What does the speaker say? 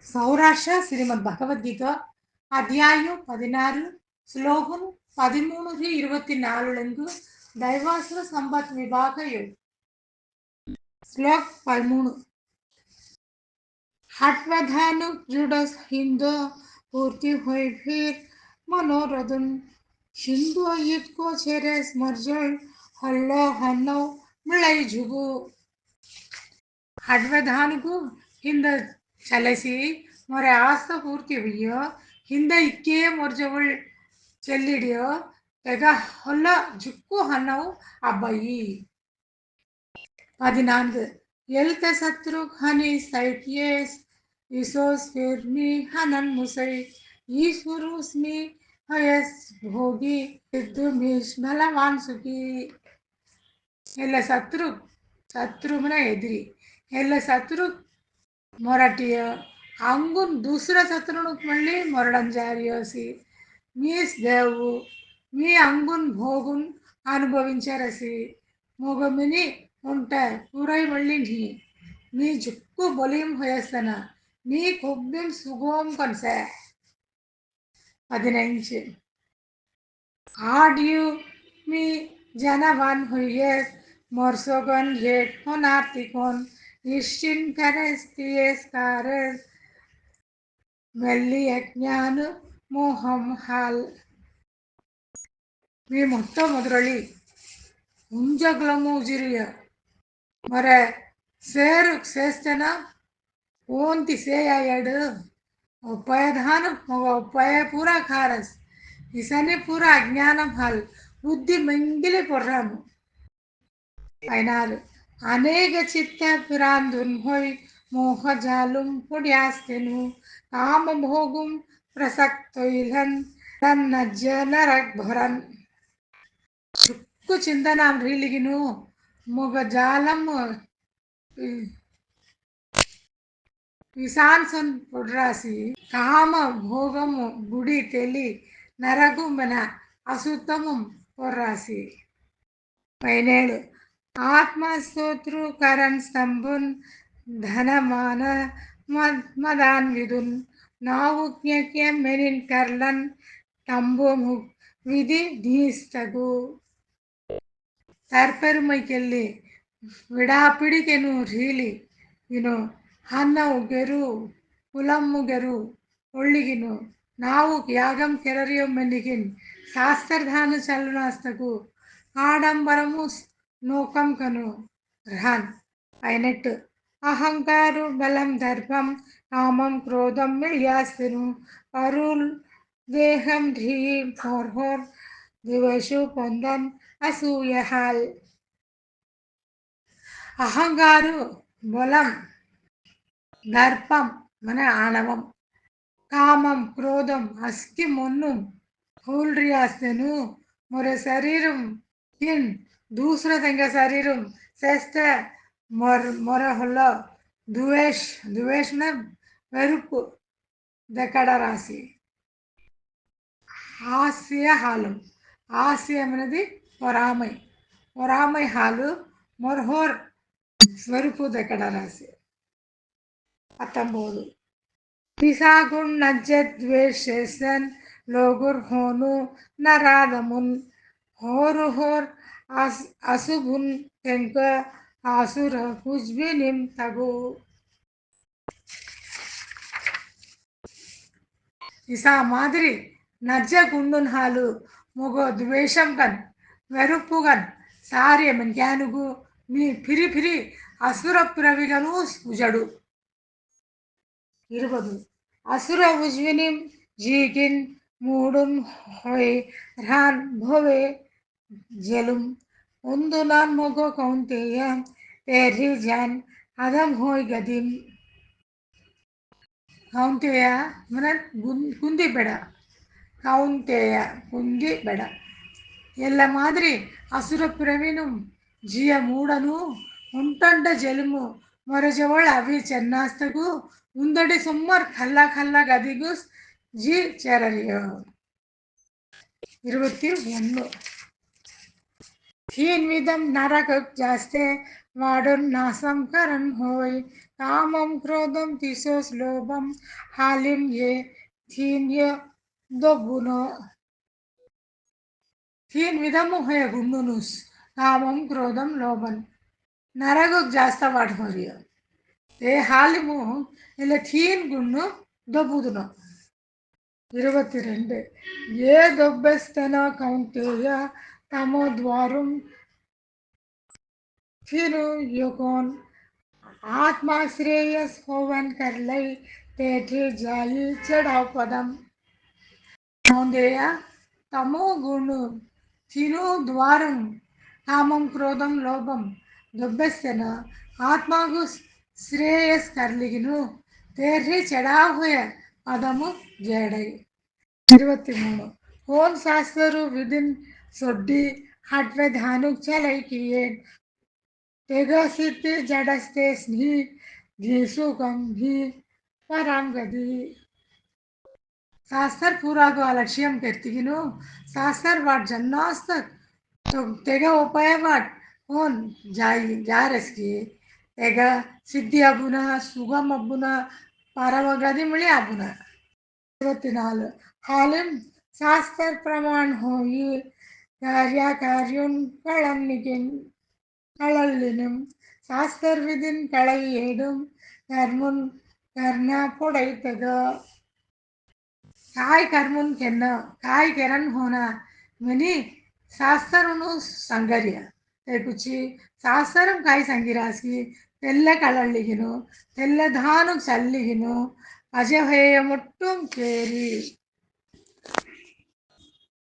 సౌరాష్ట్ర శ్రీమద్ భగవద్గీత అధ్యాయం 16 శ్లోకం 13-24 దైవాసుర సంపత్ విభాగ योग श्लोक 13 हठवधानु जुडस हिंदो पूर्ति हुई फिर मनोरधुन हिंदो युद्ध को छेरेस मर्जल हल्लो हन्नो मिलाई जुगु ಹಡ್ವಧಾನಿಗೂ ಹಿಂದ ಚಲಸಿ ಮೊರೆ ಆಸ್ತ ಪೂರ್ತಿ ಹುಯ್ಯೋ ಹಿಂದ ಇಕ್ಕೇ ಮೊರ್ಜವಳ್ ಚೆಲ್ಲಿಡಿಯೋ ತೆಗ ಹೊಲ್ಲ ಜುಕ್ಕು ಹನ್ನವು ಅಬ್ಬಯಿ 14 ಎಲ್ತ ಸತ್ರು ಹನಿ ಸೈಟ್ಯೇಸ್ ಇಸೋಸ್ ಫಿರ್ಮಿ ಹನನ್ ಮುಸೈ ಈಶ್ವರುಸ್ಮಿ ಹಯಸ್ ಭೋಗಿ ಸಿದ್ದು ಮೀಶ್ ಬಲವಾನ್ ಸುಖಿ ಎಲ್ಲ शत्रु मना एदिरी ಎಲ್ಲ शत्रु మొరటియ అంగున్ दूसरा శత్రును మళ్ళీ మొరడం జారియోసి మీస్ దేవు మీ అంగున్ భోగున్ అనుభవించారసి మొగమిని ఉంటే పూరై మళ్ళీ మీ జుక్కు బొలిం హయస్తన మీ కొబ్బిం సుగోం కన్సే 15 ఆడియు మీ జనవన్ హుయేస్ morsogon yet honartikon ishtin karesties kares melli యజ్ఞాను మోహం హాల్ మీ మొట్టమొదటి ఉంజగ్లము జిరియ మరే సేరు చేస్తేన ఓంతి సేయాడు ఉపాయధానం ఉపాయ పూరా ఖారస్ ఇసని పూరా అజ్ఞానం హాల్ బుద్ధి మెంగిలి పొర్రాము అయినారు అనేక చిత్త పిరాందున్ హోయ్ మోహజాలుం పొడియాస్తెను కామభోగుం ప్రసక్తొయిలన్ తన్నజ్జ నరక్ భరన్ చుక్కు చింతనాం రీలిగిను మొగజాలం విశాన్సన్ పొడ్రాసి కామ భోగము గుడి తెలి నరగుంబన అసుత్తమం పొర్రాసి 17 ఆత్మస్తోత్రు కరణ్ స్తంభున్ ధనమాన మదాన్ విదున్ నావుజ్ఞక్యం మెనిన్ కర్లన్ తంబోము విధి నీస్తగు తర్పెరుమైకెళ్ళి విడాపిడికెను రీలి విను ಹನ್ನವು ಗೆರು ಕುಲಮ್ಮು ಗೆರು ಒಳ್ಳಿಗಿನು ನಾವು ಯಾಗಂ ಕೆರರಿಯೊಮ್ಮೆನಿಗಿನ್ ಶಾಸ್ತ್ರಧಾನು ಚಲನಾಸ್ತಕು ఆడంబరము నోకం కను రహన్ అయినట్టు అహంకారు బలం దర్పం కామం క్రోధం మిళ్యాస్తును పరుల్ దేహం ధీ హోర్ దివశు పొందన్ అసూయహాల్ అహంకారు బలం దర్పం మన ఆణవం కామం క్రోధం అస్కి మొన్ను హూల్రియాస్తెను మొర శరీరం తిన్ दूसरा तंगा शरीरम श्रेष्ठ मोर हल्लो द्वेष न వెరుపు దకడ రాసి హాస్య హాలు హాస్యం అనేది పొరామై హాలు మొర్హోర్ వెరుపు దకడ రాసి 19 పిసాగున్ నజ్జద్వేషేసన్ లోగుర్ హోను నరాదమున్ హోర్ అసుభున్ తెంక ఆసుర కుజ్బి నిమ్ తగు ఇసా మాదిరి నజ్జ గుండున్ హాలు మొగ ద్వేషం కన్ వెరుప్పుగన్ సార్యమన్ జ్ఞానుగు మీ ఫిరి అసుర ప్రవిగను ఉజడు 20 అసుర ఉజ్వినిం జీకిన్ మూడున్ హోయ్ రాన్ భోవే జలుం ఉందునాన్ మొగో కౌంతేయ పేర్రి జాన్ అదం హోయ్ గదిం కౌంతేయ మన குந்தி பெட கவுந்தேய குந்தி பெட ಎಲ್ಲ ಮಾದರಿ ಅಸುರ ಪ್ರವೀಣು ಜಿಯ ಮೂಡನು ಉಂಟಂಡ ಜಲುಮು ಮೊರಜವಳ ಅವಿ ಚೆನ್ನಾಸ್ತಗೂ ಉಂದಡಿ ಸುಮ್ಮರ್ ಖಲ್ಲ ಗದಿಗೂ ಜಿ ಚೆರರಿಯೋ 21 तीन विधम नरक जास्ते वाडुन नासम करन होय कामं क्रोधं तिसोस लोभं हालिम ये थीन ये दो गुनो तीन विधमु है गुंडुनुस कामं क्रोधं लोभं नरगुक जास्त वाटमरिय ते हालिमु इले तीन गुन्नु दबुदुनो 22 ఏ దొబ్బెస్తన కౌంటేయ తమో ద్వారం फिर युकोन आत्मा श्रेयस होवन कर लई तेठे जाई चढ़ाव पदम मौंदेय तमो गुण తిను ద్వారం కామం క్రోధం లోభం దొబ్బెస్తన ఆత్మకు శ్రేయస్ కర్లిగిను తేర్రి చెడాహుయ పదము జేడై 23 कौन शास्त्रु विदिन सोड्डी हटवे धानुक चलै किए तेगा सिद्धि जडस्ते स्नी घीसु कम भी पराम गदी शास्त्र पूरा को अलक्ष्यम करतीगिनु शास्त्र वाट जन्नास्तक तो तेगा उपाय वाट कौन जाई जारस की तेगा सिद्धि अबुना सुगम अबुना परम गदी मिली अबुना 24 हालिम शास्त्र प्रमाण होई कार्याकार्युन कळन्निकिन कळल्लिनुम शास्त्र विदिन कळयेडुम कर्मुन करना पुडैतग काय कर्मुन केन्न काय केरन होना मनी शास्त्रनु संगर्य ते कुची शास्त्रम काय संगिरासी तेल्ल कळल्लिगिनु तेल्ल धानु चल्लिगिनु अजहेय मुट्टुम केरी